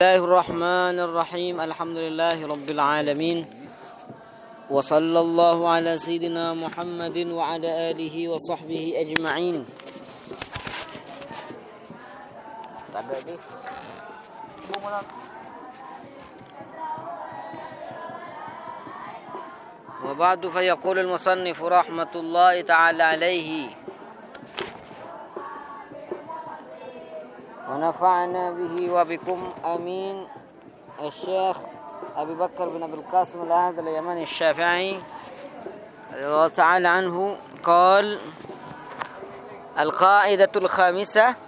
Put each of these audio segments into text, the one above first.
Bismillahirrahmanirrahim. Alhamdulillahirabbil alamin. Wa sallallahu ala sayyidina Muhammadin wa ala alihi wa sahbihi ajma'in. Wa ba'du fa yaqulu al-musannif rahmatullahi ta'ala alayhi wa nafa'na bihi wa bikum amin. Al-Syekh Abu Bakar bin Abdul Qasim al-Ahad al-Yamani al-Syafi'i radhiyallahu ta'ala anhu qala al-qa'idatul khamisah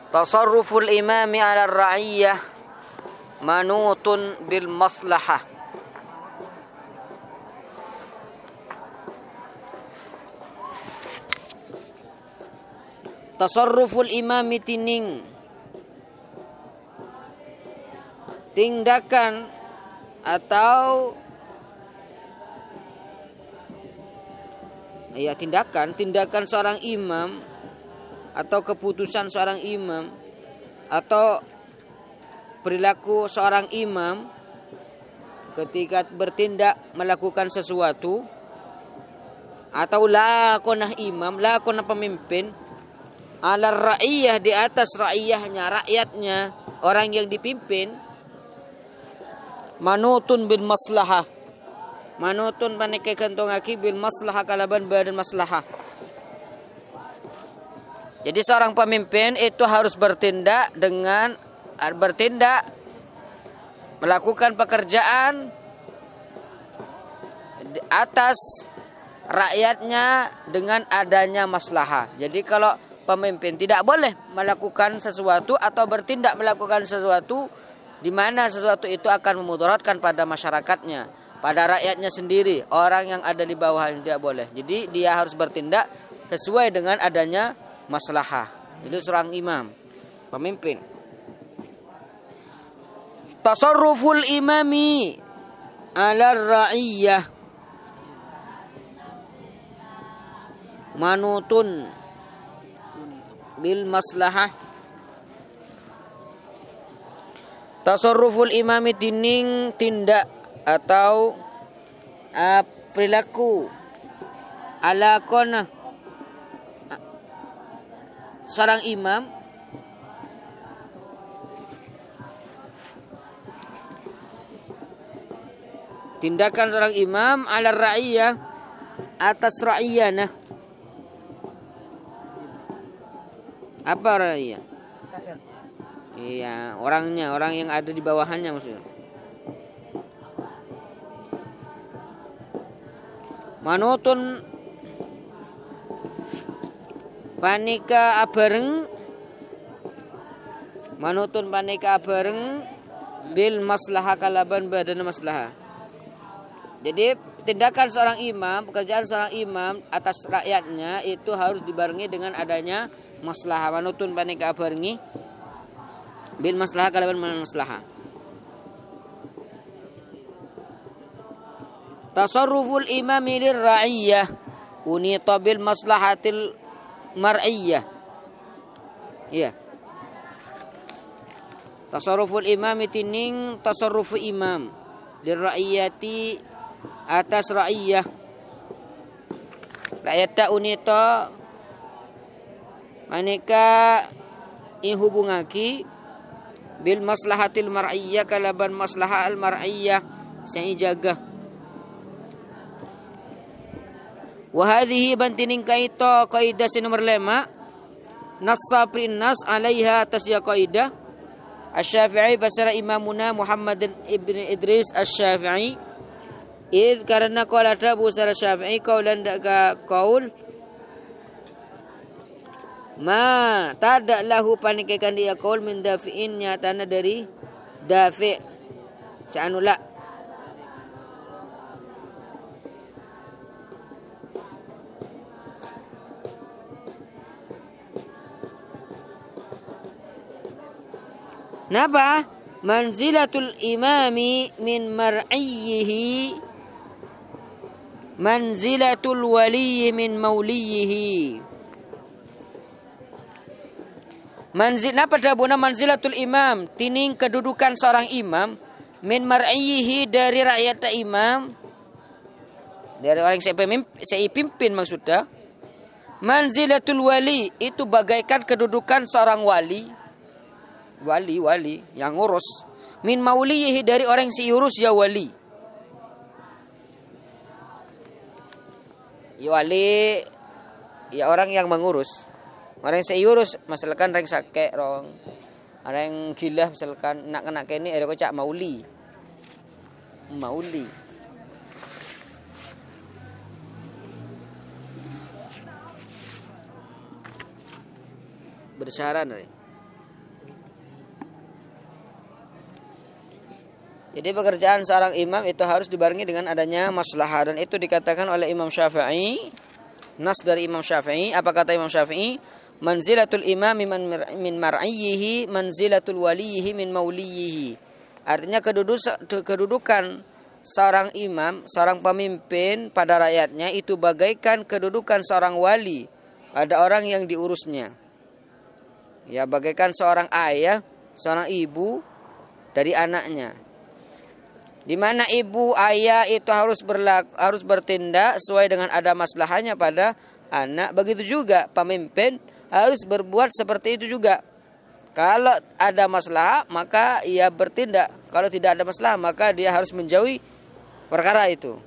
tasarruful imami 'ala ar-ra'iyyah manutun bil maslahah. Tasarruful imami tining tindakan atau tindakan seorang imam atau keputusan seorang imam atau perilaku seorang imam ketika bertindak melakukan sesuatu atau lakonah imam, lakonah pemimpin ala ra'iyah di atas ra'iyahnya, rakyatnya, orang yang dipimpin manutun bil maslahah. Manutun panike kantongaki bil maslahah kalaban badan maslahah. Jadi seorang pemimpin itu harus bertindak melakukan pekerjaan atas rakyatnya dengan adanya maslahah. Jadi kalau pemimpin tidak boleh melakukan sesuatu atau bertindak melakukan sesuatu di mana sesuatu itu akan memudaratkan pada masyarakatnya, pada rakyatnya sendiri, orang yang ada di bawahnya tidak boleh. Jadi dia harus bertindak sesuai dengan adanya maslahah. Itu seorang imam, pemimpin. Tasarruful imami 'ala ar-ra'iyyah manutun bil maslahah. Tasarruful imami tining tindak atau perilaku ala kona seorang imam tindakan seorang imam ala ra'iyah atas ra'iyana. Apa ra'iyah? Iya, orang yang ada di bawahannya maksudnya. Manutun panika abareng bil maslahah kalaban badan maslahah. Jadi tindakan seorang imam, pekerjaan seorang imam atas rakyatnya itu harus dibarengi dengan adanya maslahah. Manutun panika abarengi bil maslahah kalaban maslahah. Tasarruful imami lir ra'iyyah unita bil maslahatil mar'iyyah. Iya. Tasarruful imami tining tasarrufu imam lir ra'iyyati atas ra'iyyah. Rakyat unita maneka ihubungaki bil maslahatil mar'iyyah kalaban maslahah al mar'iyyah sang ijaga. Wa hadhihi bantining kaito kaidah nomor 5 nassa prinnas alaiha atas ya kaidah Asy-Syafi'i basara imamuna Muhammad ibn Idris Asy-Syafi'i id karena qala Abu Sa'id Syafi'i qaulan daga qaul ma tada lahu panikekan dia qaul min dafi'in nyatana dari dafi' sa'anula. Napa? Manzilatul imami min mar'iyyihi manzilatul waliyyi min mauliyihi. Manzilna pada buna manzilatul imam, tining kedudukan seorang imam, min mar'iyihi dari rakyat imam, dari orang yang saya pimpin maksudnya. Manzilatul wali itu bagaikan kedudukan seorang wali yang ngurus. Min mauliyihi dari orang yang siurus ya wali. Ya wali ya orang yang mengurus. Orang yang seiurus, misalkan orang sakit, orang yang gila, misalkan nak kene ada kocak mauli. Bersyarat. Jadi pekerjaan seorang imam itu harus dibarengi dengan adanya maslahah, dan itu dikatakan oleh Imam Syafi'i. Nas dari Imam Syafi'i, apa kata Imam Syafi'i? Manzilatul imami min mar'iyihi manzilatul waliyihi min mauliyihi. Artinya kedudukan seorang imam, seorang pemimpin pada rakyatnya itu bagaikan kedudukan seorang wali pada orang yang diurusnya. Ya, bagaikan seorang ayah, seorang ibu dari anaknya. Di mana ibu ayah itu harus bertindak sesuai dengan ada maslahahnya pada anak. Begitu juga pemimpin harus berbuat seperti itu juga. Kalau ada masalah maka ia bertindak. Kalau tidak ada masalah maka dia harus menjauhi perkara itu.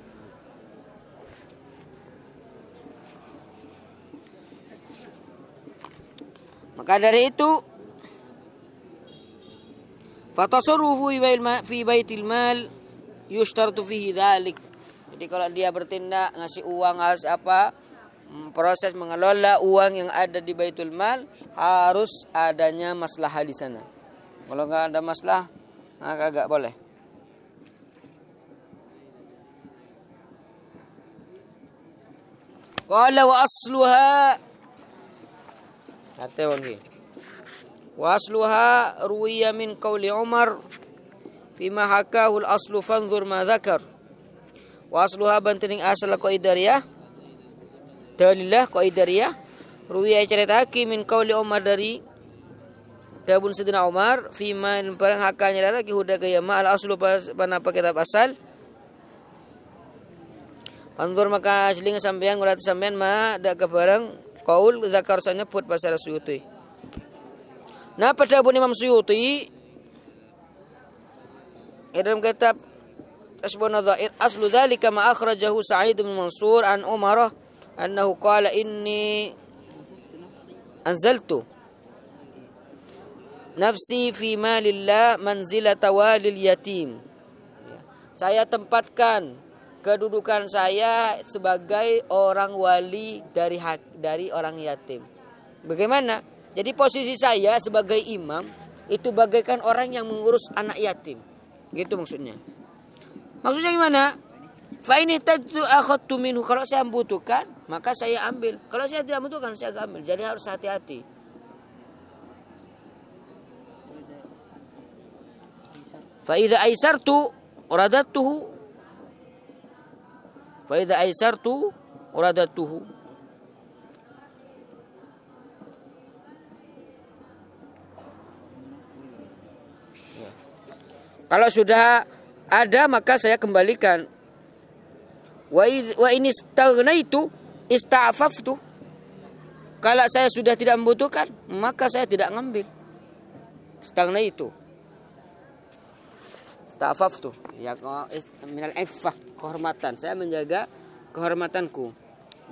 Maka dari itu fatasarrufu fi baitil mal yushtaratu fihi dzalik. Jadi kalau dia bertindak ngasih uang harus apa? Proses mengelola uang yang ada di baitul mal harus adanya maslahah di sana. Kalau enggak ada maslahah maka enggak boleh. Qala wa asluha wa asluha ruwiya min qawli Umar fima hakahu al-aslu fanzur ma dzakar. Wa asluha bantining asal qaidariyah dalilah qaidariyah ruwiya ceritaki min qauli Umar dari dabun Sayyidina Umar fima barang hakanya lagi huda gaya ma al aslu panapa kitab asal. Anzur maka seling sampean ngulat sampean ma dak ke barang qaul zakar sanya put pasal Suyuti. Nah pada Imam Suyuti dalam kitab Asbun Nadhair aslu dzalika ma akhrajahu Sa'id bin Mansur an Umar annahu qala inni anzaltu nafsi fi malillah manzilata walil yatim. Saya tempatkan kedudukan saya sebagai orang wali dari orang yatim. Bagaimana? Jadi posisi saya sebagai imam itu bagaikan orang yang mengurus anak yatim. Gitu maksudnya. Maksudnya gimana? Fa ini tadzu akhadtu minhu, kalau saya membutuhkan maka saya ambil. Kalau saya tidak membutuhkan saya enggak ambil. Jadi harus hati-hati. Fa idza aisartu uradatuhu. Fa idza aisartu uradatuhu. Kalau sudah ada maka saya kembalikan. Wa ini istaghnaitu ista'faftu. Kalau saya sudah tidak membutuhkan maka saya tidak ngambil. Istaghnaitu. Ista'faftu. Ya minal iffah, kehormatan. Saya menjaga kehormatanku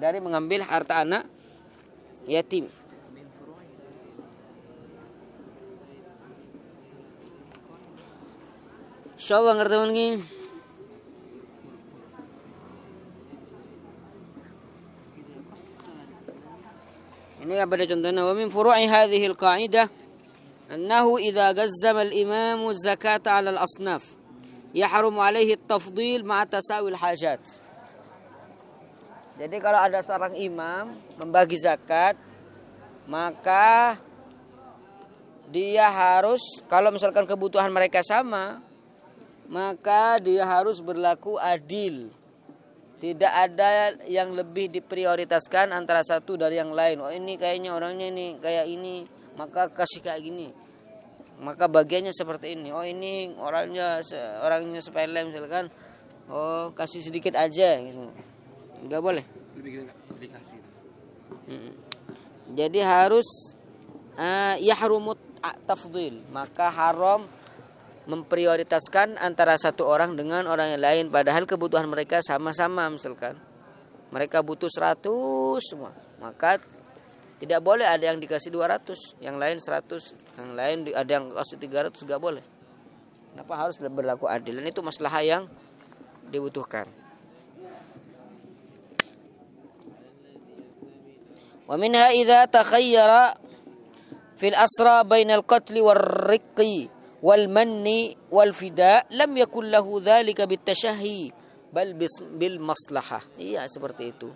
dari mengambil harta anak yatim. Insyaallah ngerti lagi. Ini apa ada contohnya? Wa min furu'i hadhihi al-qa'idah annahu idza gazzama al-imam az-zakata 'ala al-asnaf yahrumu 'alayhi at-tafdhil ma'a tasawi al-hajat. Jadi kalau ada seorang imam membagi zakat maka dia harus, kalau misalkan kebutuhan mereka sama, maka dia harus berlaku adil. Tidak ada yang lebih diprioritaskan antara satu dari yang lain. Oh ini kayaknya orangnya ini kayak ini, maka kasih kayak gini. Maka bagiannya seperti ini. Oh ini orangnya sepele misalkan. Oh kasih sedikit aja gitu. Enggak boleh. Lebih dikasih. Jadi harus yahrumut tafdhil. Maka haram memprioritaskan antara satu orang dengan orang yang lain padahal kebutuhan mereka sama-sama. Misalkan mereka butuh 100 semua, maka tidak boleh ada yang dikasih 200, yang lain 100, yang lain ada yang kasih 300, enggak boleh. Kenapa harus berlaku adil? Dan itu masalah yang dibutuhkan. Wa minha idza takhayyara fil asra bainal qatl war riqqi wal manni wal fida lam yakul lahu dzalika bitashahhi bal bil maslahah. Iya seperti itu.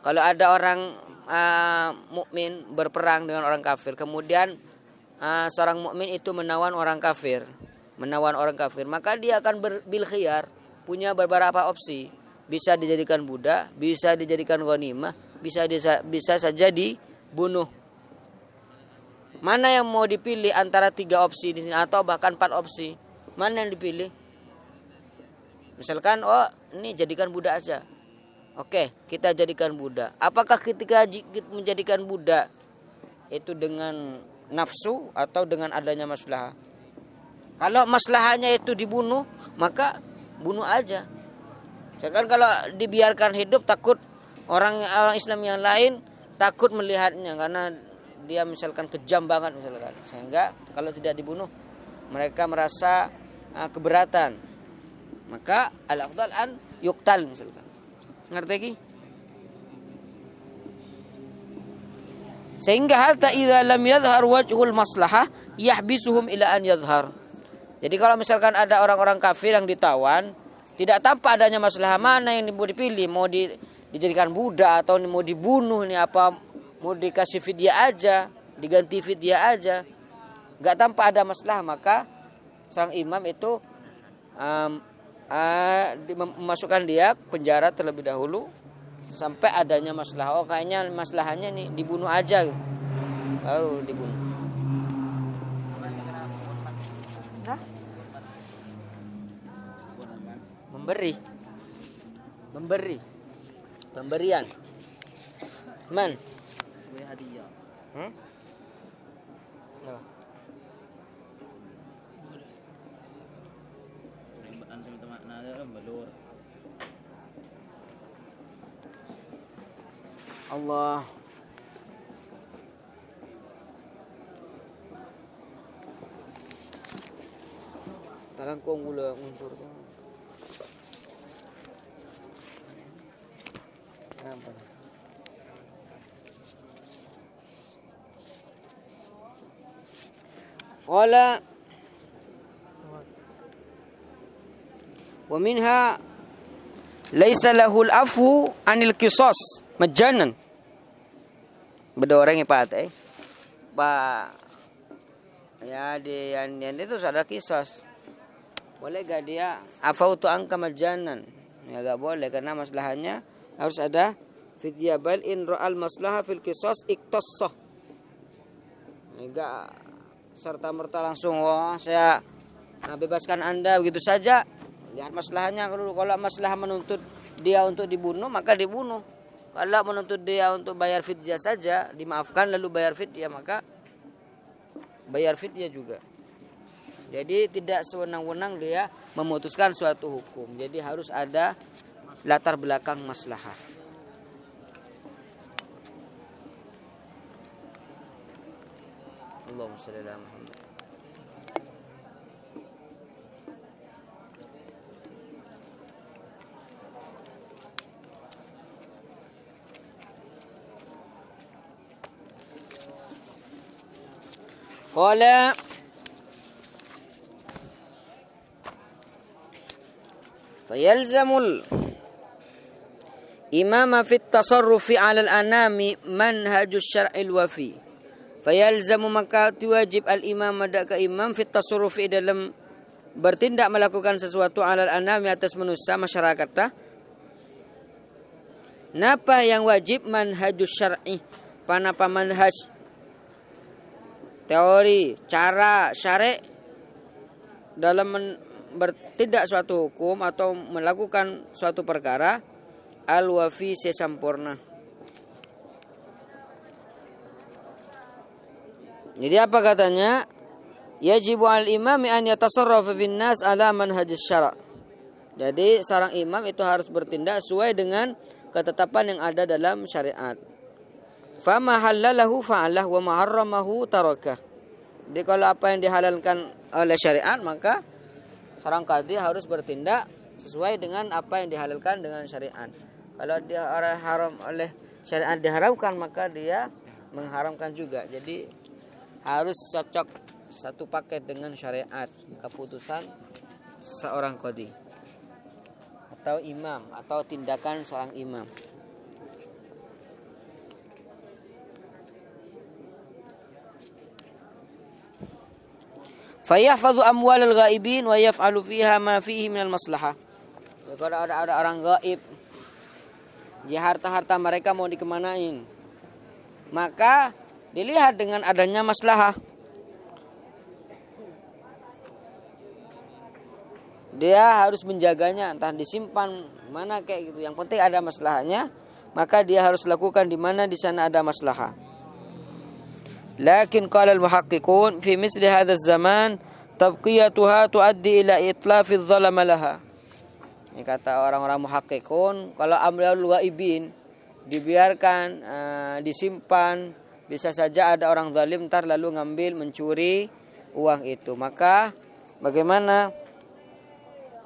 Kalau ada orang mukmin berperang dengan orang kafir, kemudian seorang mukmin itu menawan orang kafir, maka dia akan bil khiyar, punya beberapa opsi. Bisa dijadikan budak, bisa dijadikan ghanimah, bisa saja dibunuh. Mana yang mau dipilih antara 3 opsi di sini atau bahkan 4 opsi? Mana yang dipilih? Misalkan ini jadikan budak aja. Oke, kita jadikan budak. Apakah ketika menjadikan budak itu dengan nafsu atau dengan adanya maslahah? Kalau maslahahnya itu dibunuh, maka bunuh aja. Misalkan kalau dibiarkan hidup, takut orang Islam yang lain takut melihatnya karena dia misalkan kejam banget misalkan. Sehingga kalau tidak dibunuh, mereka merasa keberatan. Maka al-afdal an yuqtal misalkan. Ngerti lagi? Sehingga hatta idza lam yadhhar wajhul maslahah yahbisuhum ila an yadhhar. Jadi kalau misalkan ada orang-orang kafir yang ditawan, tidak tampak adanya masalah, mana yang mau dipilih, mau dijadikan budak atau mau dibunuh, ini apa mau dikasih fidyah aja, diganti fidyah aja, nggak tampak ada masalah, maka sang imam itu memasukkan dia penjara terlebih dahulu sampai adanya masalah. Oh kayaknya masalahnya nih dibunuh aja, baru dibunuh. Pemberian man hadiah. Allah talang kong gula unsur apa qala wa minha laisa lahul afu anil qisas majanan. Beda orang yang patah ya dia yang itu ada kisos. Boleh gak dia afautu angka majanan? Ya gak boleh karena masalahnya harus ada fidyah. Bal in ra'al maslaha fil qisas iqtassah. Enggak serta merta langsung saya bebaskan Anda begitu saja. Lihat masalahnya dulu. Kalau masalah menuntut dia untuk dibunuh, maka dibunuh. Kalau menuntut dia untuk bayar fidyah saja, dimaafkan lalu bayar fidyah, maka bayar fidyah juga. Jadi tidak sewenang-wenang dia memutuskan suatu hukum. Jadi harus ada latar belakang maslahah. Allahumma shalli ala Muhammad. Qala fayalzamul imama fit tasarrufi 'ala al-anami manhajus syar'il wafi. Fayalzamu maka wajib al-imam ke imam fit tasarrufi dalam bertindak melakukan sesuatu 'ala al-anami atas manusia masyarakat. Napa yang wajib manhajus syar'i? Panapa manhaj teori, cara syar'i dalam bertindak suatu hukum atau melakukan suatu perkara al-wafi sempurna. Jadi apa katanya? Yajibu al-imami an yatasarrafa fin nas ala manhajis syara'. Jadi seorang imam itu harus bertindak sesuai dengan ketetapan yang ada dalam syariat. Fama halalahu fa'alah wa ma harramahu tarakah. Jadi kalau apa yang dihalalkan oleh syariat, maka seorang qadhi harus bertindak sesuai dengan apa yang dihalalkan dengan syariat. Kalau dia orang haram oleh syariat diharamkan, maka dia mengharamkan juga. Jadi harus cocok satu paket dengan syariat keputusan seorang qadhi atau imam atau tindakan seorang imam. Fayahfadhu amwalal ghaibin wa yaf'alu fiha ma fihi minal maslahah. Ya, kalau ada orang gaib, harta-harta mereka mau dikemanain, maka dilihat dengan adanya maslahah. Dia harus menjaganya, entah disimpan mana kayak gitu. Yang penting ada maslahahnya, maka dia harus lakukan di mana di sana ada maslahah. Lakin qala al-muhaqqiqun fi misli hadha az-zaman tabqiyatuha tuaddi ila itlafi adh-dhalama laha. Ini kata orang-orang muhaqqiqun, kalau amwalul ghaibin dibiarkan disimpan, bisa saja ada orang zalim ntar lalu ngambil mencuri uang itu. Maka bagaimana?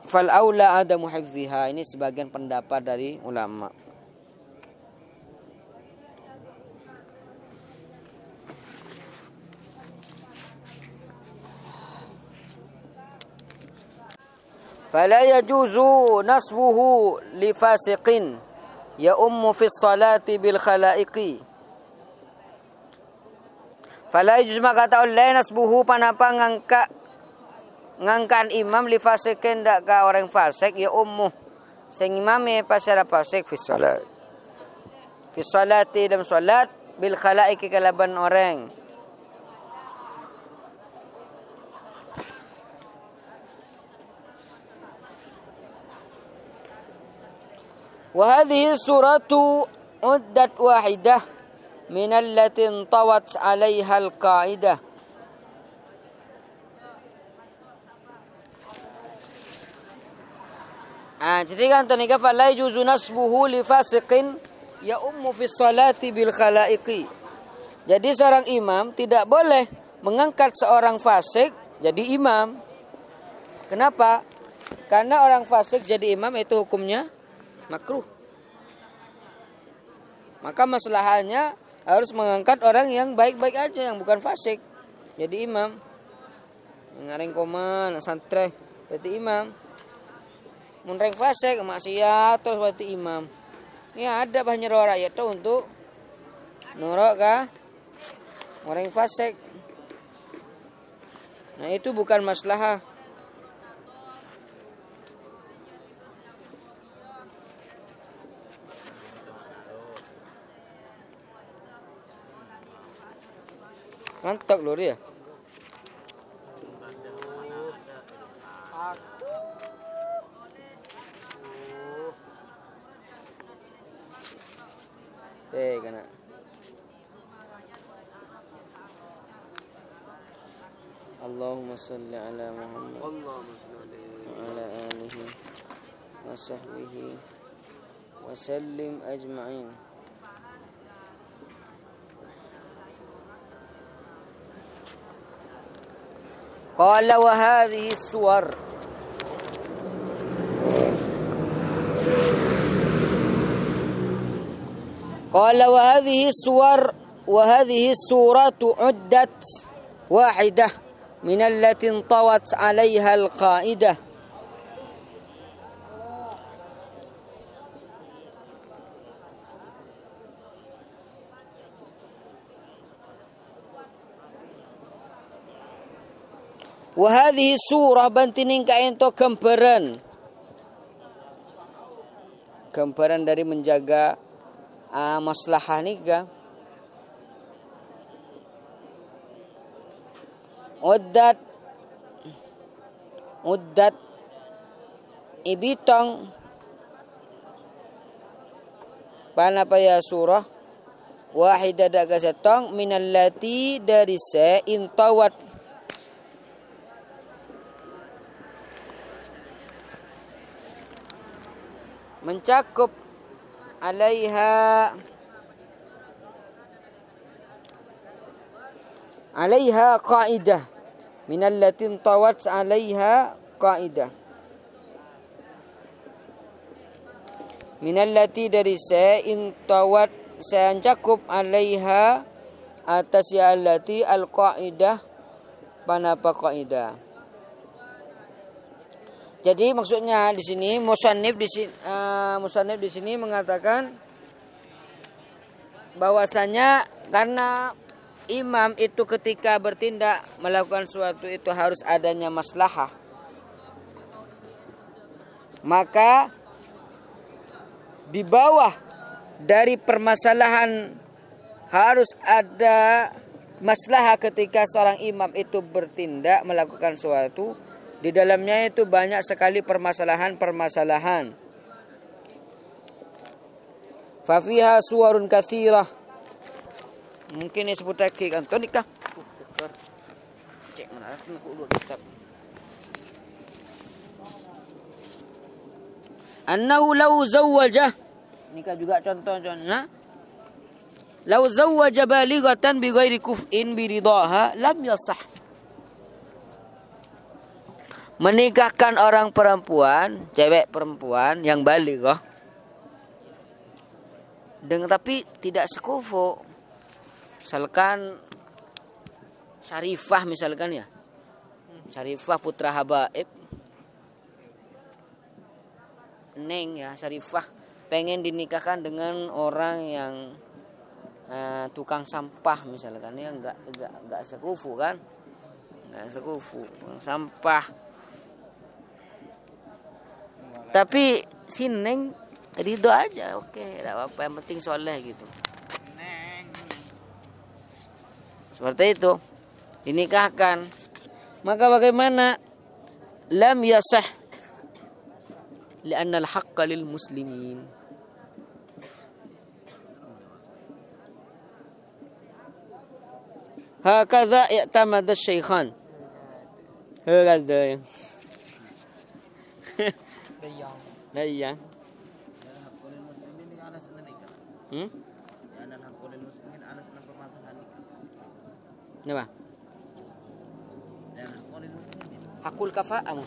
Fal aula adamu hifdhiha. Ini sebagian pendapat dari ulama. Fala yajuzu nasbuhu li fasiqin ya ummu fi salati bil khalaiqi. Fala yajuzu maka ta'ala nasbuhu panapa ngangkan imam li fasiqin dak ka orang fasik ya ummu sing imame pasara fasik fi salat. Fi salati dalam salat bil khalaiqi kalaban orang. وهذه السورة عدت واحدة من التي انطوت عليها القاعدة. Jadi kan tenika fala yuzu nasbuhu li fasiqin ya ummu fi salati bil khalaiqi. Jadi seorang imam tidak boleh mengangkat seorang fasik jadi imam. Kenapa? Karena orang fasik jadi imam itu hukumnya makruh. Maka masalahnya harus mengangkat orang yang baik-baik aja, yang bukan fasik jadi imam. Ngareng koman santre jadi imam. Munreng fasik maksiat terus berarti imam. Ini ada banyak orang itu untuk norok kah orang fasik. Nah itu bukan maslahah. Ngantuk lho dia. Kena. Allahumma salli ala Muhammad wa ala alihi wa sahbihi wa sallim ajma'in. Qala wa hadhihi as-suwar Qala wa hadhihi as-suwar wa hadhihi as-suratu uddat wahidah min allati intawat 'alayha al-qa'idah. Wa hadhihi surah bantining kaento gambaran dari menjaga maslahah nika. uddat ibitong panapa ya surah wahidah daga setong minallati dari se intawat mencakup alaiha qaidah minallati intawat alaiha qaidah minallati dari se intawat saya cakup alaiha atas ya allati al-qaidah panapa qaidah. Jadi maksudnya di sini musannif di sini mengatakan bahwasanya karena imam itu ketika bertindak melakukan sesuatu itu harus adanya maslahah. Maka di bawah dari permasalahan harus ada maslahah ketika seorang imam itu bertindak melakukan sesuatu. Di dalamnya itu banyak sekali permasalahan-permasalahan. Fafiha suwarun katsirah. Mungkin ini sebut lagi kan nikah. Cek mana aku dulu kitab. Annahu law zawwaja. Nikah juga contoh-contohnya. Law zawwaja balighatan bighairi kuf'in biridaha lam yasah. Menikahkan orang perempuan, cewek perempuan yang balighah dengan tapi tidak sekufu. Misalkan Syarifah misalkan ya. Syarifah putra Habaib. Neng ya, Syarifah pengen dinikahkan dengan orang yang tukang sampah misalkan ya enggak sekufu kan? Enggak sekufu, sampah. Tapi si Neng ridho aja, oke, tidak apa-apa, yang penting soleh gitu. Seperti itu, dinikahkan. Maka bagaimana? Lam yasah, li'anna al-haqqa lil muslimin. Hakadha i'tamada asy-syaikhan. Hakadha. Dayang. Kenapa? Hakul kafa'ah.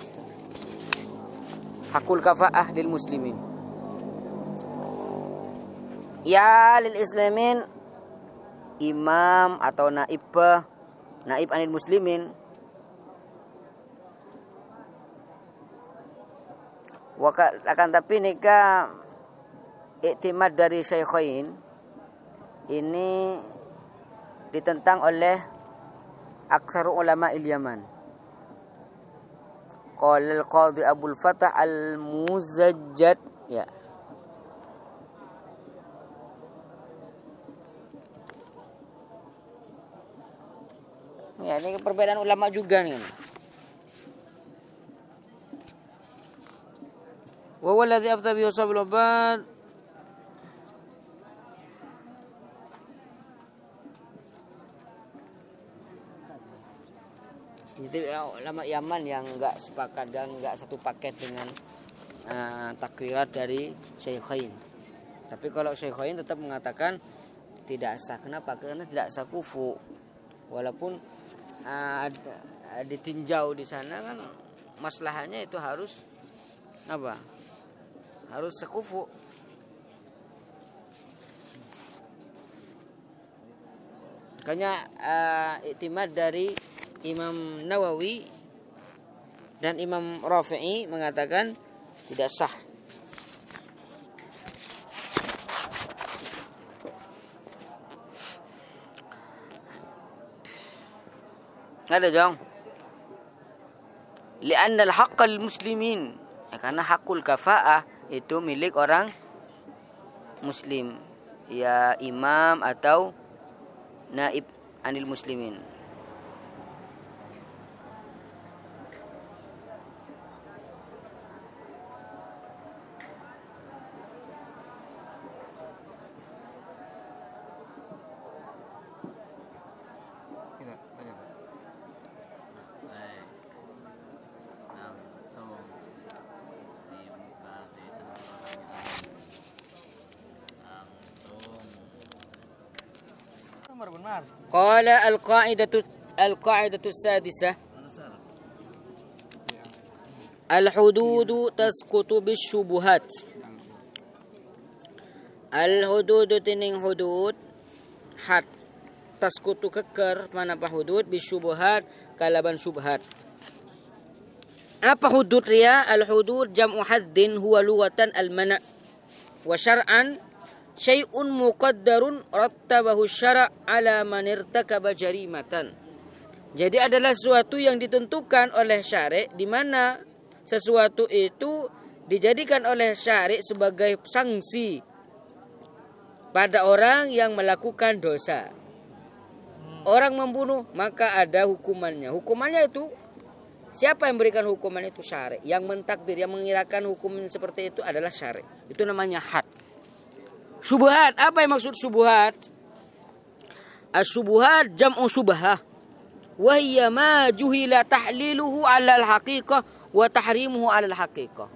Hakul kafa'ah lil muslimin. Ya lil islamin imam atau naib anil muslimin. Akan tapi nikah iktimad dari syaikhain ini ditentang oleh aksar ulama Yaman. Qala al-qadhi Abdul Fattah al-Muzajjad ya. Ya, ini perbedaan ulama juga nih. Wa huwa alladhi afta bihi sabul ubad. Jadi ulama Yaman yang enggak sepakat dan enggak satu paket dengan takrirat dari Syaikhain. Tapi kalau Syaikhain tetap mengatakan tidak sah. Kenapa? Karena tidak sah kufu. Walaupun ditinjau di sana kan maslahahnya itu harus apa? Harus sekufu. Makanya iktimad dari Imam Nawawi dan Imam Rafi'i mengatakan tidak sah. Ada dong. Li'anna al-haqqa lil-muslimin. Ya, karena hakul kafa'ah itu milik orang muslim. Ya imam atau naib anil muslimin. Qala al-qa'idatu sadisah al-hududu tasqutu bisyubuhat. Al-hududu tining hudud had tasqutu keker mana apa hudud bisyubuhat kalaban syubhat. Apa hudud dia? Al-hudud jam'u haddin huwa lughatan al-mana' wa syar'an syai'un muqaddarun rattabahu syara' ala man irtakaba jarimatan. Jadi adalah sesuatu yang ditentukan oleh syari' di mana sesuatu itu dijadikan oleh syari' sebagai sanksi pada orang yang melakukan dosa. Orang membunuh maka ada hukumannya. Hukumannya itu siapa yang memberikan hukuman itu? Syari'. Yang mentakdir, yang mengirakan hukuman seperti itu adalah syari'. Itu namanya had. Syubhat, apa yang maksud syubhat? As-syubhat jam'u syubhah. Wa hiya ma juhila tahliluhu 'ala al-haqiqah wa tahrimuhu 'ala al-haqiqah.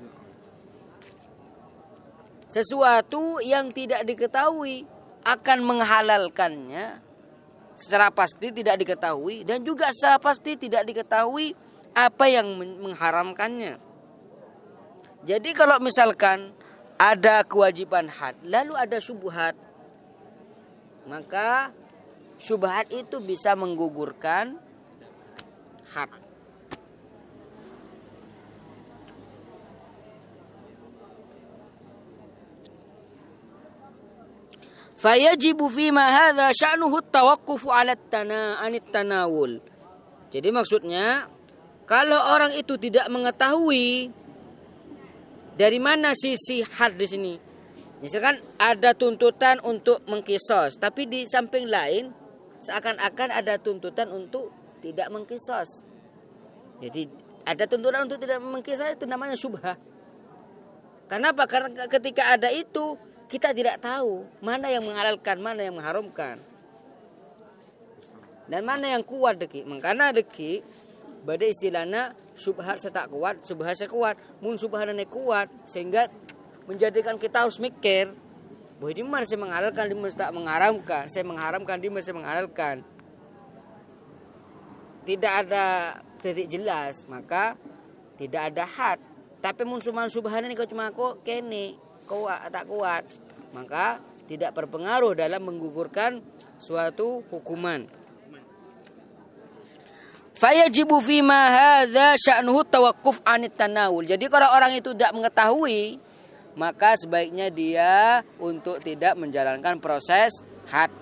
Sesuatu yang tidak diketahui akan menghalalkannya secara pasti tidak diketahui, dan juga secara pasti tidak diketahui apa yang mengharamkannya. Jadi kalau misalkan ada kewajiban had, lalu ada syubhat, maka syubhat itu bisa menggugurkan had. Fayajibu fima hadza sya'nuhu at-tawaqqufu 'ala at-tanawul. Jadi maksudnya kalau orang itu tidak mengetahui dari mana sisi had di sini. Misalkan ada tuntutan untuk mengkisos, tapi di samping lain seakan-akan ada tuntutan untuk tidak mengkisos. Jadi ada tuntutan untuk tidak mengkisos, itu namanya syubhah. Kenapa? Karena ketika ada itu kita tidak tahu mana yang menghalalkan, mana yang mengharamkan, dan mana yang kuat deki. Makanya deki pada istilahnya syubhat setak kuat, syubhat sekuat. Mun syubhat kuat sehingga menjadikan kita harus mikir bahwa di mana saya menghalalkan, di mana tak mengharamkan, saya mengharamkan, di mana saya menghalalkan. Tidak ada titik jelas, maka tidak ada had. Tapi mun syubhat ini kau cuma kok kene kuat tak kuat, maka tidak berpengaruh dalam menggugurkan suatu hukuman. Fayajibu fima hadza sya'nuhu tawaqquf 'anit tanawul. Jadi kalau orang itu tidak mengetahui, maka sebaiknya dia untuk tidak menjalankan proses had.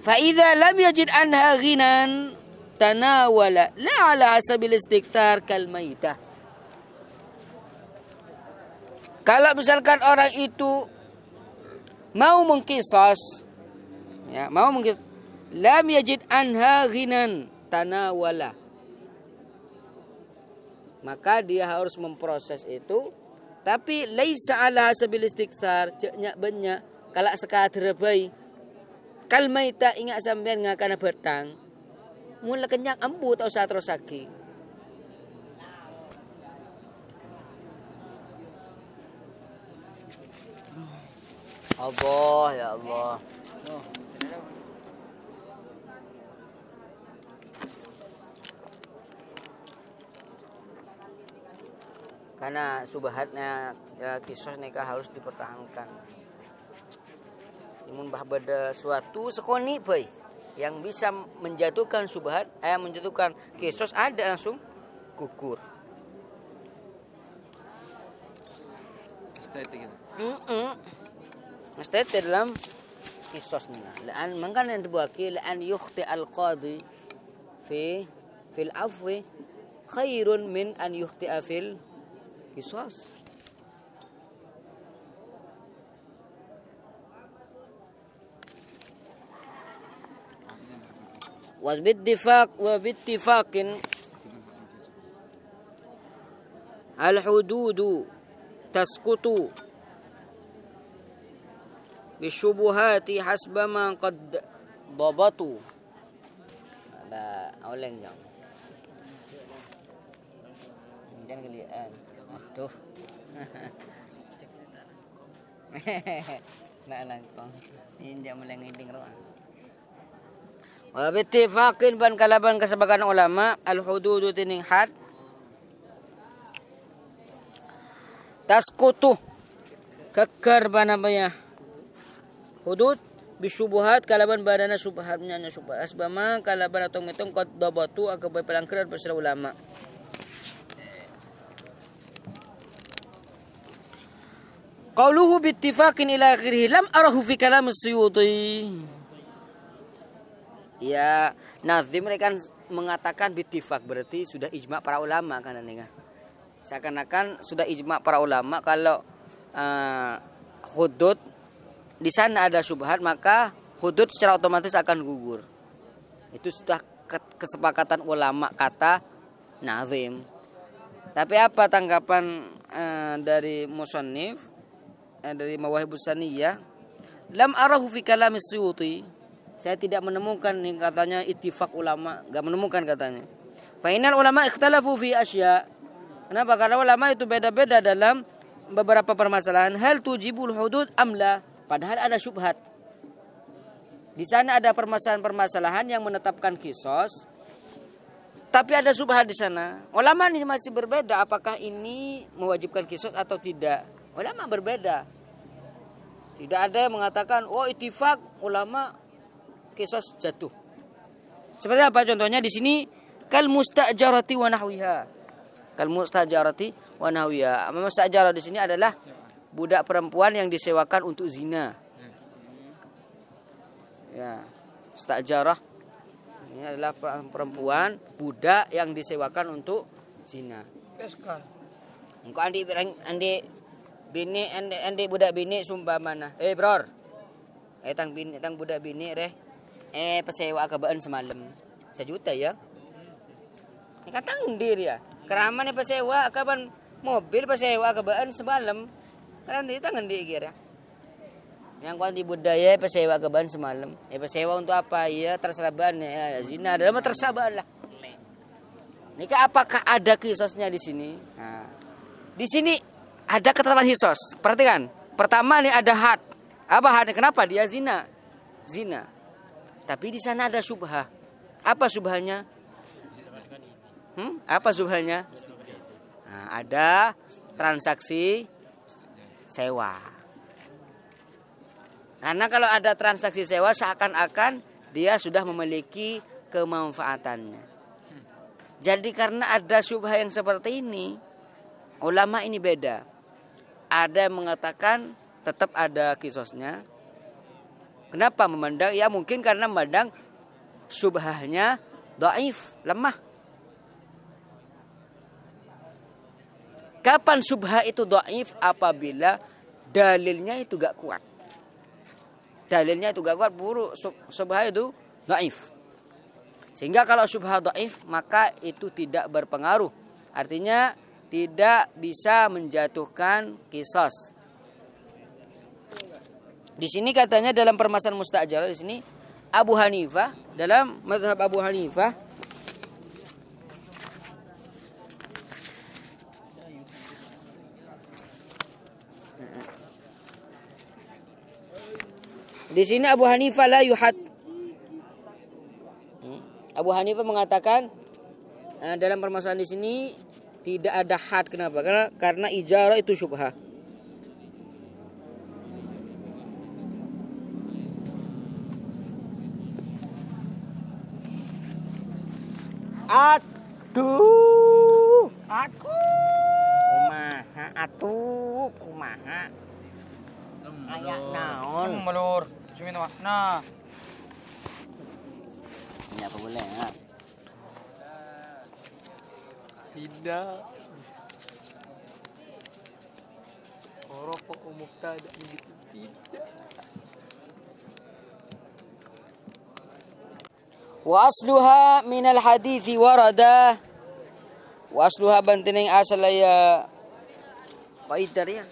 Fa idza lam yajid anha ghinan tanawala la 'ala hasabil istikthar kal maitah. Kalau misalkan orang itu mau mengkisos, ya, mau mengkisos, lam yajid anha ghinan tanawala, maka dia harus memproses itu, tapi laisa ala hasabil istikthar, ceknya banyak kalau sekadar bayi. Kal maita ingat sampean ngakana betang, mula kenyang embu tau sa terus lagi. Allah ya Allah. Karena subhatnya ya, kisah nikah harus dipertahankan. Imun bah beda suatu sekoni boy yang bisa menjatuhkan subhat, menjatuhkan kisah ada langsung gugur. Estetik gitu. Mesti dalam kisos ni. Laan mangkan yang dibuaki laan yukhti al-qadi fil afwi khairun min an yukhti fil kisos. Wa bittifaqin al-hududu tasqutu bisyubuhati hasba ma qad dabatu. Ada awalnya jangan kalian Tuh. Nak langkong. Injak mulai ngiding roh. Wa bittifaqin ban kalaban kesepakatan ulama al-hududu tining had tasqutu keker banabaya hudud bisyubuhat kalaban badana subhatnya subhat asbama kalaban atau mitong qad dabatu akabai pelangkeran pasra ulama. Qauluhu bittifaqin ila akhirih lam arahu fi kalam as-Suyuti. Ya, nazim mereka mengatakan bittifaq berarti sudah ijma para ulama kan ini kan. Seakan-akan sudah ijma para ulama kalau hudud di sana ada syubhat maka hudud secara otomatis akan gugur. Itu sudah kesepakatan ulama kata nazim. Tapi apa tanggapan dari musannif dari Mawahibus Saniyah? Lam arahu fi kalam as-Suyuti. Saya tidak menemukan nih katanya ittifaq ulama, enggak menemukan katanya. Fa innal ulama ikhtalafu fi asya. Kenapa? Karena ulama itu beda-beda dalam beberapa permasalahan. Hal tujibul hudud amla? Padahal ada syubhat. Di sana ada permasalahan-permasalahan yang menetapkan kisos. Tapi ada syubhat di sana. Ulama ini masih berbeda apakah ini mewajibkan kisos atau tidak. Ulama berbeda. Tidak ada yang mengatakan oh ittifaq ulama kisos jatuh. Seperti apa contohnya di sini kal mustajarati wa nahwiha. Kal mustajarati wa nahwiha. Mustajarah di sini adalah budak perempuan yang disewakan untuk zina. Ya, mustajarah ini adalah perempuan budak yang disewakan untuk zina. Eskal. Engko andi bini andi budak bini sumpah mana? Bror. Tang budak bini reh. Pesewa kebaan semalam 1 juta ya. Ini katang dir ya. Keraman pesewa kapan mobil pesewa kebaan semalam. Kan di tangan di kira. Yang kuanti budaya pesewa kebaan semalam. Pesewa untuk apa? Ya terserabaan ya zina dalam terserabaan lah. Nikah apakah ada kisosnya di sini? Nah, di sini ada ketetapan kisos. Perhatikan. Pertama nih ada had. Apa had? Kenapa dia zina? Zina. Tapi di sana ada syubhah. Apa syubhahnya? Apa syubhahnya? Nah, ada transaksi sewa. Karena kalau ada transaksi sewa seakan-akan dia sudah memiliki kemanfaatannya. Jadi karena ada syubhah yang seperti ini, ulama ini beda. Ada yang mengatakan tetap ada kisosnya. Kenapa memandang? Ya mungkin karena memandang syubhahnya dhaif, lemah. Kapan syubhah itu dhaif? Apabila dalilnya itu gak kuat. Dalilnya itu gak kuat, buruk. Syubhah itu dhaif. Sehingga kalau syubhah dhaif, maka itu tidak berpengaruh. Artinya tidak bisa menjatuhkan qisas. Di sini katanya dalam permasalahan mustajarah di sini Abu Hanifah dalam mazhab Abu Hanifah di sini Abu Hanifah la yuhad. Abu Hanifah mengatakan dalam permasalahan di sini tidak ada had. Kenapa? Karena ijarah itu syubhah. Aduh, kumaha, ayak naon, Melur, cumi nah. Ini apa boleh ya? Tidak. Orok mubtada begitu tidak. Wa asluha minal hadithi warada. Wa asluha bantining asal ya qaidar ya.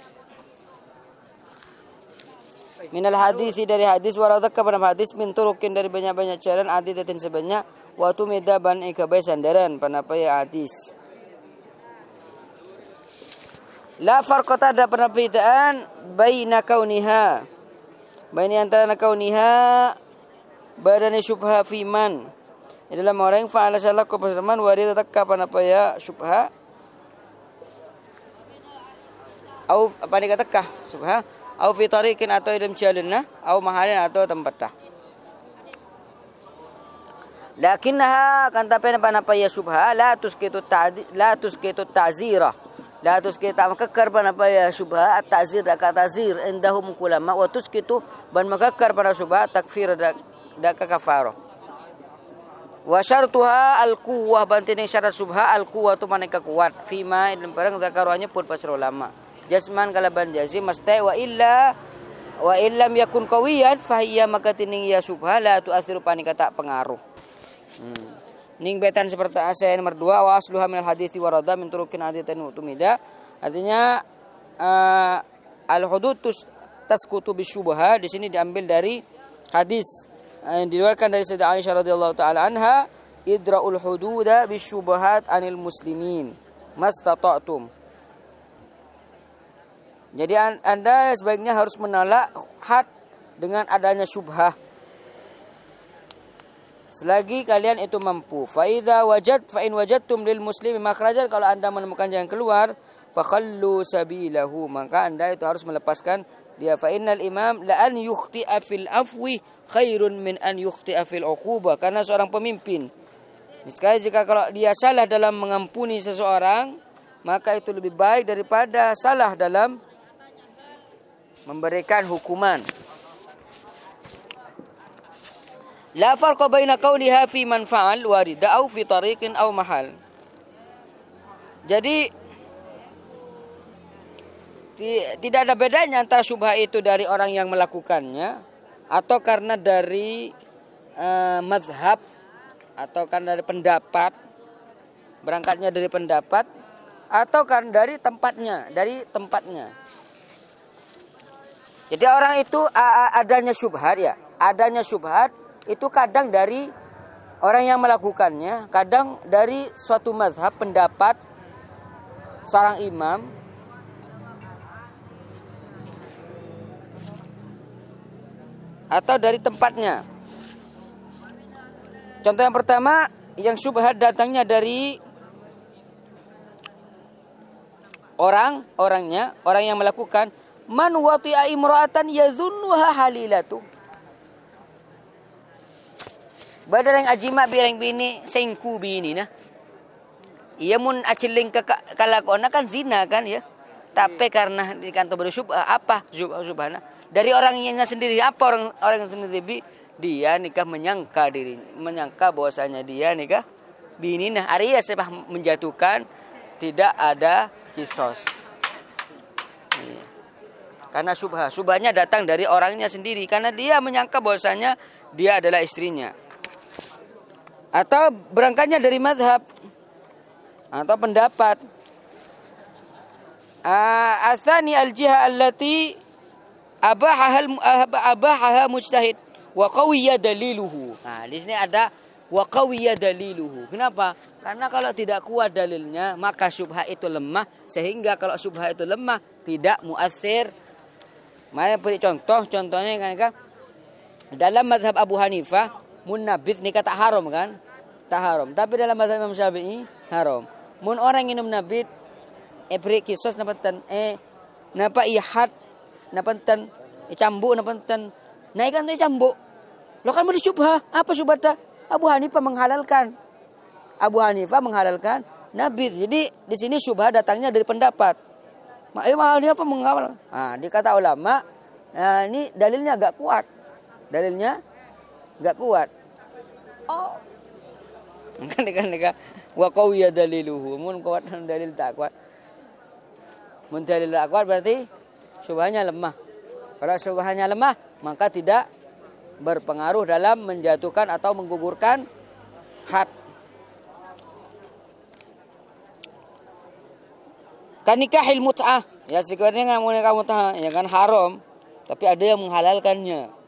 Minal hadithi dari hadis warada kepada hadis min turukin dari banyak-banyak jalan adidatin sebanyak wa tumida ban ikabai sandaran panapa ya hadis. La farqa, ada perbedaan baina kauniha. Baina antara kauniha badani syubha fiman. Dalam orang yang fa'ala salah kepasaman warid takka apa ya syubha. Au apa ni katakah syubha? Au fi tariqin atau dalam jalan au mahalin atau tempatah. Lakinnaha kan tapi apa ya syubha la tuskitu ta'zira. La tuskitu makakkar apa ya syubha at-ta'zir dak ta'zir indahum ulama wa tuskitu ban makakkar para syubha takfir dak kafarah. Wa syartuha al-quwwah bantin syarat syubha al-quwwah tu maneka kuat fima dalam barang zakaruannya pun pasal ulama. Jasman kalaban jazim masti wa illam yakun qawiyan fahiya maka tining ya syubha la tu'athiru panika tak pengaruh. Ning betan seperti asal nomor 2 wa asluha minal hadithi warada min turukin haditan utumida. Artinya al-hudud tasqutu bisyubha di sini diambil dari hadis yang diriwayatkan dari Sayyidah Aisyah radhiyallahu taala anha, idra'ul hududa bisyubhat anil muslimin mastata'tum. Jadi Anda sebaiknya harus menolak had dengan adanya syubhah selagi kalian itu mampu. Fa in wajadtum lil muslimi makhrajan, kalau Anda menemukan jalan keluar, fakhallu sabilahu, maka Anda itu harus melepaskan dia. Fa innal imam la an yukhti'a fil afwi khairun min an yukhti'a fil uqubah. Karena seorang pemimpin, sekali jika kalau dia salah dalam mengampuni seseorang, maka itu lebih baik daripada salah dalam memberikan hukuman. La farqa baina qawliha fi man fa'al warida au fi tariqin au mahal. Jadi tidak ada bedanya antara syubha itu dari orang yang melakukannya atau karena dari mazhab atau karena dari pendapat, berangkatnya dari pendapat atau karena dari tempatnya. Jadi orang itu adanya syubhat itu kadang dari orang yang melakukannya, kadang dari suatu mazhab, pendapat seorang imam, atau dari tempatnya. Contoh yang pertama, yang syubhat datangnya dari orang yang melakukan, man wati'a imra'atan yadhunnuha halilatu. Badarang ajima birang bini sengku bini nah. Ia mun aciling kalakona kan zina kan ya. Tapi karena di kantor bersyubha apa syubhana? Dari orangnya sendiri, apa orang sendiri dia nikah menyangka bahwasanya dia nikah bini nah. Arya sebab menjatuhkan tidak ada kisos. Karena syubhanya datang dari orangnya sendiri, karena dia menyangka bahwasanya dia adalah istrinya. Atau berangkatnya dari mazhab atau pendapat. Atsani al-jiha allati abahaha mujtahid wa qawiyya daliluhu. Nah, di sini ada wa qawiyya daliluhu. Kenapa? Karena kalau tidak kuat dalilnya, maka syubhah itu lemah, sehingga kalau syubhah itu lemah tidak muassir. Mari beri contohnya kan dalam mazhab Abu Hanifah munabit nikah tak haram kan? Tak haram. Tapi dalam mazhab Imam Syafi'i haram. Mun orang minum nabit beri kisos napanten napa ihad napanten cambuk napanten. Naikan tu cambuk. Lo kan beri syubhah. Apa syubhah? Abu Hanifah menghalalkan nabit. Jadi di sini syubhah datangnya dari pendapat. Imam Hanifah menghalalkan. Dikata ulama, ini dalilnya agak kuat. Oh. Kan wa qawiyya daliluhu. Mun kuat dalil tak kuat. Mun dalil tak kuat berarti syubhahnya lemah. Kalau syubhahnya lemah, maka tidak berpengaruh dalam menjatuhkan atau menggugurkan had. Kan nikahil mut'ah. Ya sebenarnya mau nikah mut'ah ya kan haram, tapi ada yang menghalalkannya.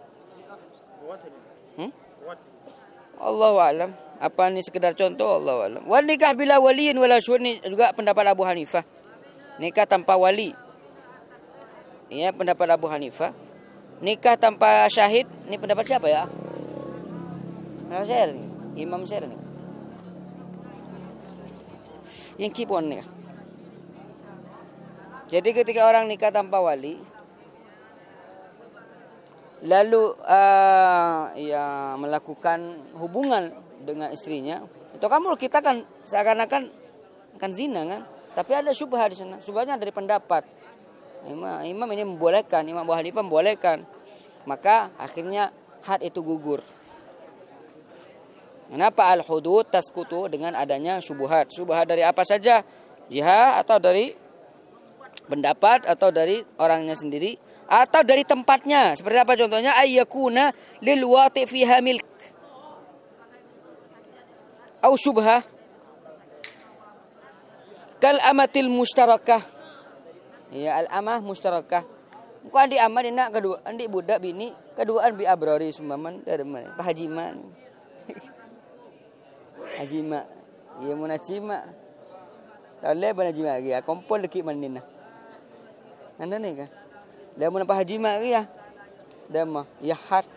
Allahu a'lam. Apa ini sekedar contoh, Allahu a'lam. Wa nikah bila waliyin wala syuhud, juga pendapat Abu Hanifah. nikah tanpa wali. Ya, pendapat Abu Hanifah. Nikah tanpa syahid, ini pendapat siapa ya? Imam Syair nih. Yang kipon nih. Jadi ketika orang nikah tanpa wali, lalu ya melakukan hubungan dengan istrinya, itu kan menurut kita kan seakan-akan kan zina kan? Tapi ada syubhat di sana. Syubhatnya dari pendapat. Imam ini membolehkan, Imam Abu Hanifah membolehkan. Maka akhirnya had itu gugur. Kenapa al-hudud taskutu dengan adanya syubhat? Syubhat dari apa saja? Jihad atau dari pendapat atau dari orangnya sendiri atau dari tempatnya. Seperti apa contohnya? Ayyakuna lil wati fiha milk. Au syubhah kal amatil mustarakah. Ya, al-amah mustarakah. Engko andi amah dina kedua, andi budak bini, keduaan bi abrari sumaman dareman. Pak Hajiman. Hajima. Ya munajima. Tale banajima lagi ya, kompol deki manina. Anda nih kan. Dia mun Pak Hajima lagi ya. Dama ya hat.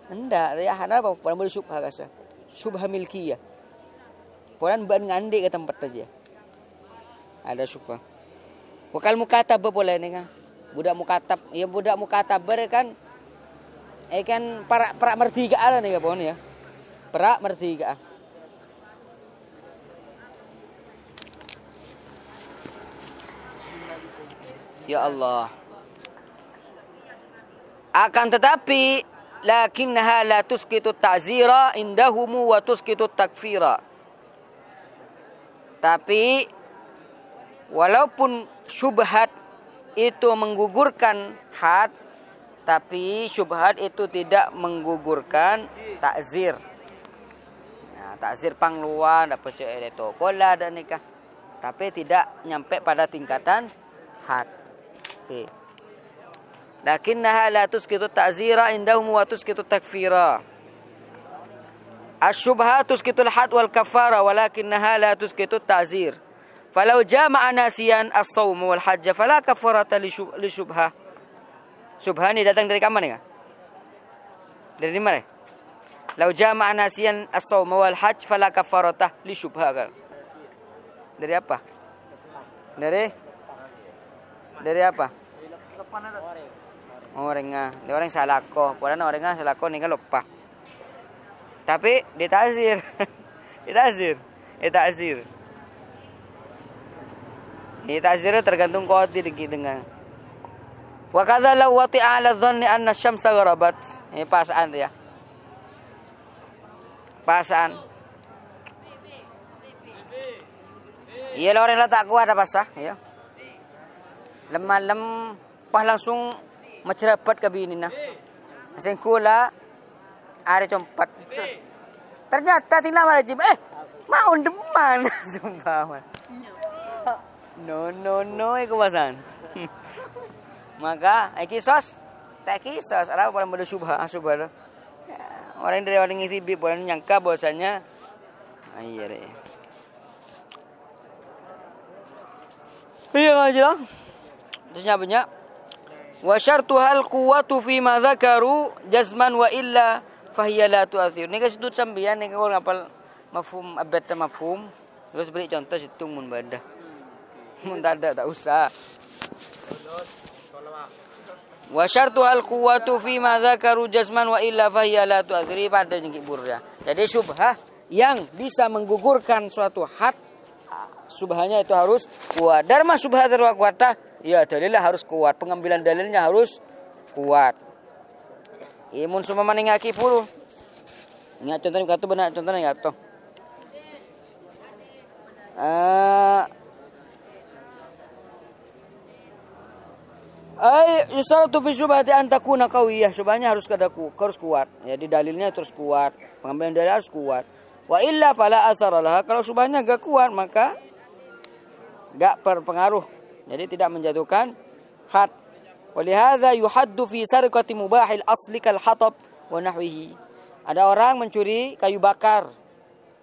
Anda ya hat apa? Puan boleh syubha kasa. Syubha milkiyah. Puan ban ngandi ke tempat aja. Ada syubha. Wakal mukatab boleh nih kan. Budak mukatab, ya budak mukatab kan kan para mertiga ada nih kan ya. Para mertiga. Ya Allah. Akan tetapi lakinnaha la tuskitu ta'zira indahumu wa tuskitu takfira. Tapi walaupun syubhat itu menggugurkan had, tapi syubhat itu tidak menggugurkan takzir. Nah, takzir pangluan dapat itu kola dan nikah, tapi tidak nyampe pada tingkatan had. Oke. Lakinnaha la tuskitu ta'zira indahum wa tuskitu takfira. Asy-syubhat tuskitul had wal kafara walakinnaha la tuskitu ta'zir. Falau jama'a nasiyan as-shaum wal hajj fala kafarata li syubhah. Syubhah ini datang dari kamar nih? Dari mana? Lau jama'a nasiyan as-shaum wal hajj fala kafarata li syubhah. Dari apa? Dari apa? Orangnya, dia orang salako. Padahal orangnya salako nih kan lupa. Tapi ditazir. Ditazir. Ini ta'zirnya tergantung qati dengan. Wa kadza law wati'a 'ala dhanni anna asy-syamsa gharabat. Ini pasaan ya. Pasaan. Iya orang lah tak kuat apa sah, ya. Lem pas langsung macerapat ke binina. Sing kula are compat. Ternyata tinggal marajim. Mau deman sumpah. No, iku pasan. Maka kisos, tak kisos. Ada orang pada syubha. Orang dari orang ini boleh nyangka bahwasanya, iya deh. Iya aja lah. Terusnya banyak. Wa syartuhal quwwatu fi ma dzakaru jazman wa illa fahiya la tu'athir. Ini kasih tut sambian nih kalau ngapal mafhum abad mafhum. Terus beri contoh situ mun badah. Mun tak usah. Wa syartuhal quwwatu fi ma dzakaru jazman wa illa fahiya la tu'athir pada burda. Jadi syubhah yang bisa menggugurkan suatu had, syubhahnya itu harus kuat. Dharma syubhat kuatah, ya dalilnya harus kuat. Pengambilan dalilnya harus kuat. Imun semua maningaki puluh. Ingat contohnya kata benar contohnya kata. Yusaratu fi syubhati an takuna qawiyah. Syubhahnya harus kuat. Jadi dalilnya terus kuat. Pengambilan dalil harus kuat. Wa illa fala athara laha. Kalau syubhahnya enggak kuat maka enggak berpengaruh. Jadi tidak menjatuhkan had. Walihadza yuhaddu fi sarqati mubahil asli kal hatab wa nahwihi. Ada orang mencuri kayu bakar.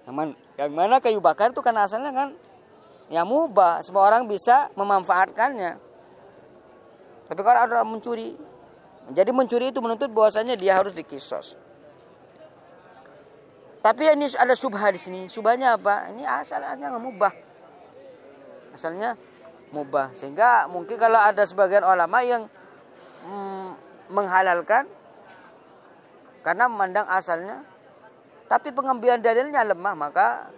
Yang mana kayu bakar itu kan asalnya kan Ya mubah, semua orang bisa memanfaatkannya. Tapi kalau ada orang mencuri, jadi mencuri itu menuntut bahwasanya dia harus dikisos. Tapi ini ada syubhah di sini. Syubhahnya apa? Ini asalnya nggak mubah. Asalnya mubah. Sehingga mungkin kalau ada sebagian ulama yang menghalalkan karena memandang asalnya, tapi pengambilan dalilnya lemah, maka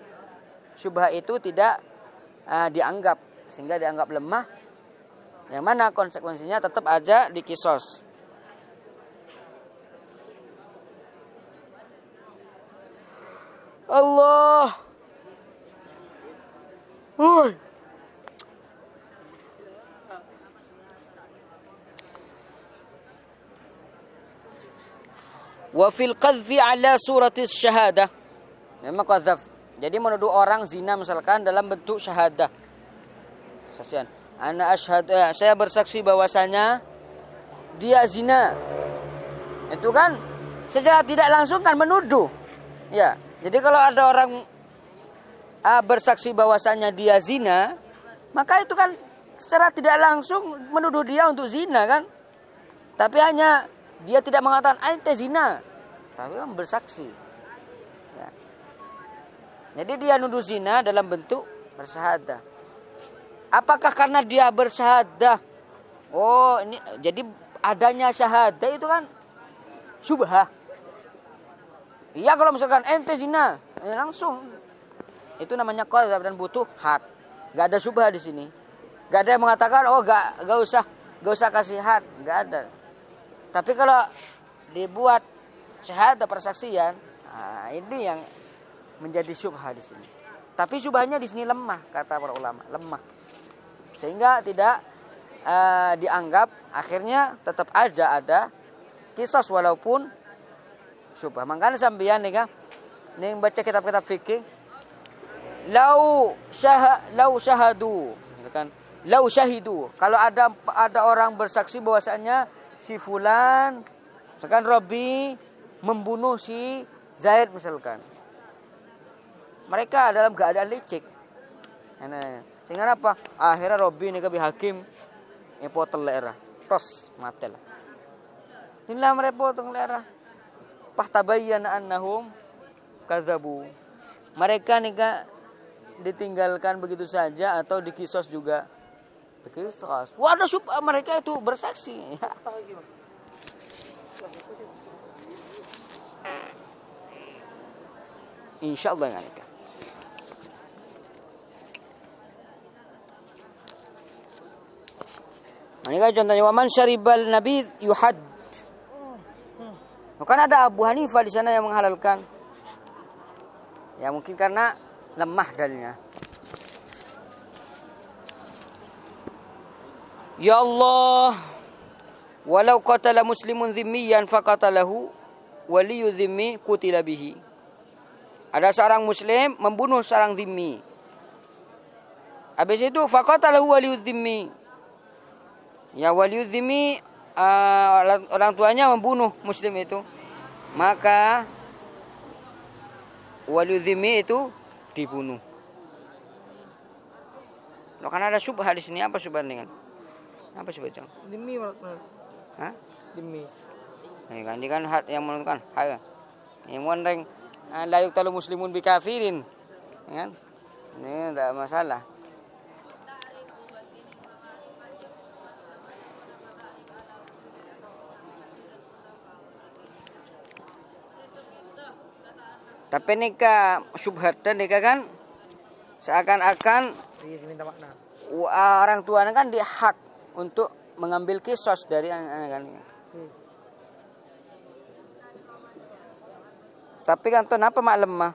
syubhah itu tidak dianggap, sehingga dianggap lemah. Yang mana konsekuensinya tetap aja dikisos. Allah. Wa fil qadhfi ala surati syahadah. Memang qadzaf. Jadi menuduh orang zina misalkan dalam bentuk syahadah. Saksian. Ana asyhadu, saya bersaksi bahwasanya dia zina. Itu kan secara tidak langsung kan menuduh. Ya. Jadi kalau ada orang bersaksi bahwasanya dia zina, maka itu kan secara tidak langsung menuduh dia untuk zina kan. Tapi hanya dia tidak mengatakan ente zina, tapi kan bersaksi. Ya. Jadi dia nuduh zina dalam bentuk bersyahadah. Apakah karena dia bersyahadah? Oh, ini jadi adanya syahadah itu kan syubhah. Iya kalau misalkan ente zina, ya langsung itu namanya qadzaf dan butuh had. Gak ada syubhah di sini. Gak ada yang mengatakan oh gak usah kasih had, gak ada. Tapi kalau dibuat syahadah persaksian, nah ini yang menjadi syubhah di sini. Tapi syubhahnya di sini lemah kata para ulama, lemah. Sehingga tidak dianggap, akhirnya tetap aja ada kisos walaupun syubhah. Makanya sambian nih kan, nih baca kitab-kitab fikih, lau syahadu, kan? Lau syahidu. Kalau ada orang bersaksi bahwasanya si fulan, misalkan Robi membunuh si Zaid misalkan. Mereka dalam keadaan licik. Sehingga apa? Akhirnya Robi ini kebi hakim potong lera. Tos matel. Inilah mereka potong lera. Pahtabayyana annahum kadzabu. Mereka nika ditinggalkan begitu saja atau dikisos juga. Dikisos. Waduh syubhah mereka itu bersaksi. Ya. Insyaallah yang ada. Ini kan contohnya waman syaribal nabi yuhad. Bukan ada Abu Hanifah di sana yang menghalalkan. Ya mungkin karena lemah dalilnya. Ya Allah, walau qatala muslimun dhimmiyan faqatalahu waliyu dhimmi qutila bihi. Ada seorang muslim membunuh seorang dhimmi. Habis itu faqatalahu waliyu dhimmi. Ya waliyu dhimmi orang tuanya membunuh muslim itu. Maka waliyu dhimmi itu dibunuh. Loh, kan ada syubhah di sini, apa syubhah dengan? Apa syubhah Cang? Demi menurut. Hah? Demi. Ini kan ini kan hak yang menentukan hak. Yang menreng la yuqtalu muslimun bi kafirin. Ya kan? Ini enggak masalah. Tapi nikah syubhatan nikah kan seakan-akan Minta makna. orang tuanya kan dia hak untuk mengambil kisos dari anak kan. Tapi kan tuh apa mak lemah?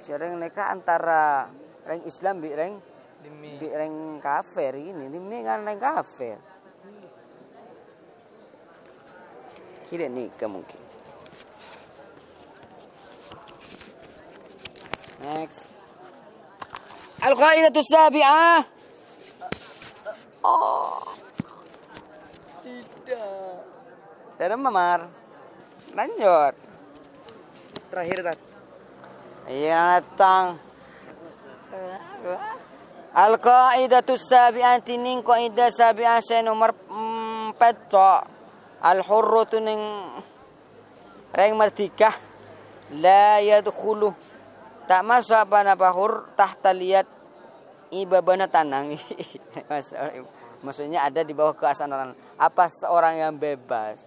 Sering nikah antara orang Islam bi orang kafir ini kan orang kafir. Kira nikah mungkin. Next. Al-qaidatu sabi'ah. Oh. Tidak. Dari Mamar. Lanjut. Terakhir kan. Iya datang. Al-qaidatu sabi'ati ning qaidah sabi'ah nomor 4 al-hurru ning reng merdeka la yadkhulu tak masuk apa hur tahta liyat ibabana tanang. Maksudnya ada di bawah kekuasaan orang. Apa seorang yang bebas?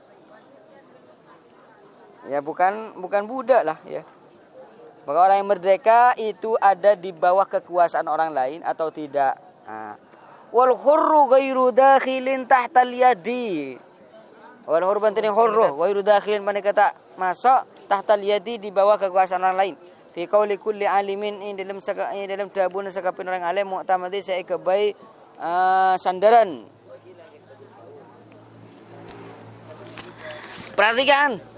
Ya bukan budak lah ya. Maka orang yang merdeka itu ada di bawah kekuasaan orang lain atau tidak. Wal hurru ghairu dakhilin tahta yadi. Wal hurru bantini hurru ghairu dakhilin mana kata masuk tahta yadi di bawah kekuasaan orang lain. Fi qauli kulli alimin dalam dabun sakapin orang alim mu'tamadi saya kebai sandaran. Perhatikan.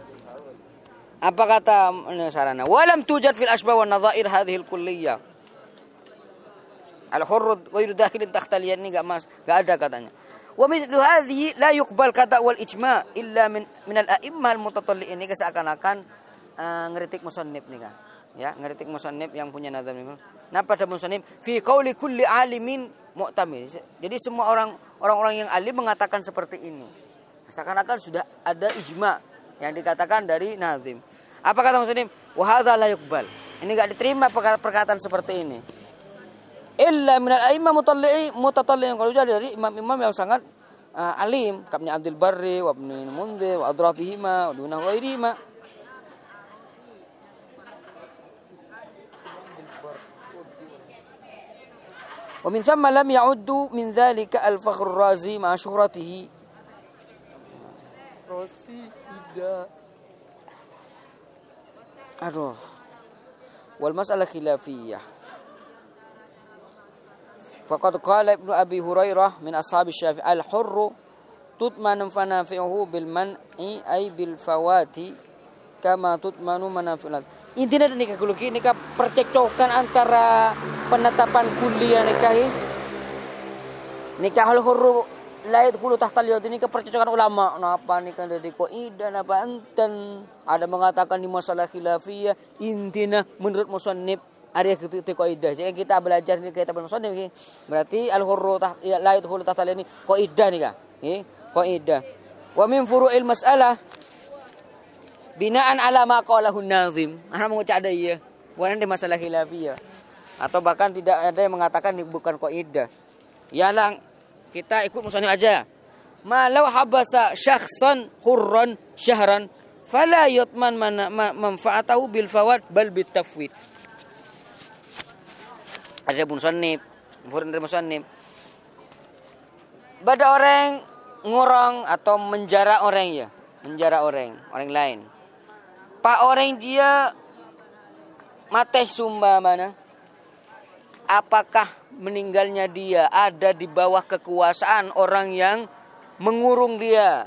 Apa kata sarana? Walam tujad fil asbah wan nadhair hadhihi al-kulliyah. Al-hurr ghairu dakhilin tahta al-yan ini enggak ada katanya. Wa mithlu hadhihi la yuqbal kata wal ijma' illa min al-a'immah al-mutatalli'in. Ini seakan-akan ngeritik musannif nih kan. Ya, ngeritik musannif yang punya nazam ini. Nah, pada musannif fi qauli kulli alimin mu'tamid. Jadi semua orang-orang yang alim mengatakan seperti ini. Seakan-akan sudah ada ijma' yang dikatakan dari nazim. Apa kata muslim? Wa hadza la yuqbal. Ini enggak diterima perkataan seperti ini. Illa min al-a'immah mutatalli'in kalau dari imam-imam yang sangat alim, Ibnu Abdul Barri wa Ibnu Mundzir wa adrabihima wa duna ghairihima. Wa min thamma lam ya'uddu min dzalika al-fakhr ar-razi ma'a syuhratihi. Rosi tidak. Aduh. Wal mas'alah khilafiyah. Faqad qala Ibnu Abi Hurairah min ashabi Syafi'i al-hurru tutmanu fanafi'uhu bil man'i ay bil fawati kama tutmanu manafi'ul. Intinya nikah kuluki nikah percekcokan antara penetapan kuliah nikah al-hurru la yadkhulu tahta al-yad ini kepercocokan ulama. Napa nikah dari qaidah napa enten ada mengatakan di masalah khilafiyah intinya menurut musannif ada qaidah. Jadi kita belajar ini kitab musannif berarti al-hurru la yadkhulu tahta al-yad ini qaidah nikah. Qaidah. Wa min furu'il mas'alah binaan ala ma qalahu an-nazim. Ana mengucap ada iya. Bukan di masalah khilafiyah. Atau bahkan tidak ada yang mengatakan ini bukan qaidah. Yalah kita ikut musannif aja. Malau habasa syakhsan hurran syahran fala yutman manfaatahu bil fawat bal bit tafwid. Ada musannif, musannif. Bada orang ngurang atau menjara orang ya, menjara orang lain. Pak orang dia mateh sumba mana? Apakah meninggalnya dia ada di bawah kekuasaan orang yang mengurung dia,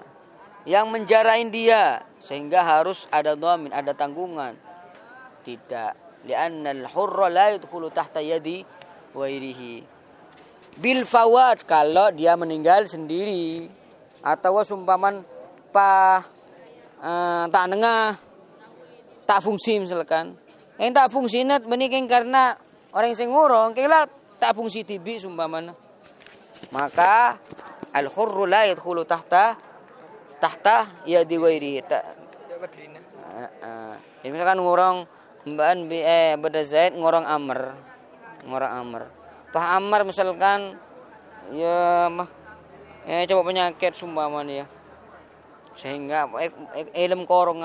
yang menjarain dia, sehingga harus ada dhamin, ada tanggungan? Tidak. Li'anna al-hurra la yadkhulu tahta yadi ghairihi. Bil fawad kalau dia meninggal sendiri atau sumpaman tak nengah tak fungsi misalkan. Yang tak fungsinya menikah karena orang yang ngurung kira tak fungsi tibi sumpamana. Maka al-hurru la yadkhulu tahta yadi ghairihi. Misalkan ngurung mbaan beda Zaid ngurung Amr. Pak Amr misalkan ya coba penyakit sumpamana ya. Sehingga ilm korong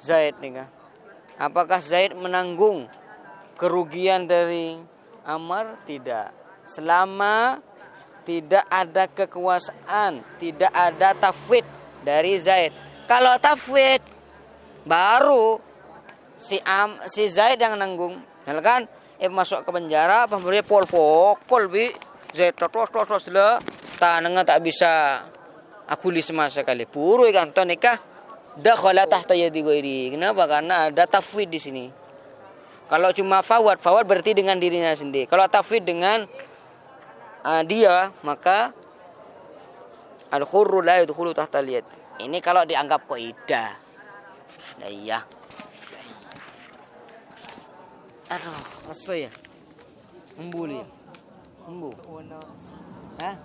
Zaid nih. Apakah Zaid menanggung kerugian dari Amr? Tidak. Selama tidak ada kekuasaan, tidak ada tafwid dari Zaid. Kalau tafwid baru si Zaid yang nanggung. Misalkan masuk ke penjara, pemberi pol bi Zaid terus lah. Tanengah tak bisa akuli semasa kali. Puru ikan to nikah dakhala tahta yadi ghairi. Kenapa? Karena ada tafwid di sini. Kalau cuma fawad berarti dengan dirinya sendiri. Kalau tafwid dengan dia, maka al-hurru la yadkhulu tahta al-yad. Ini kalau dianggap qaidah. Nah, iya. Aduh, apa ya? Membuli. Embu. Warna Hah?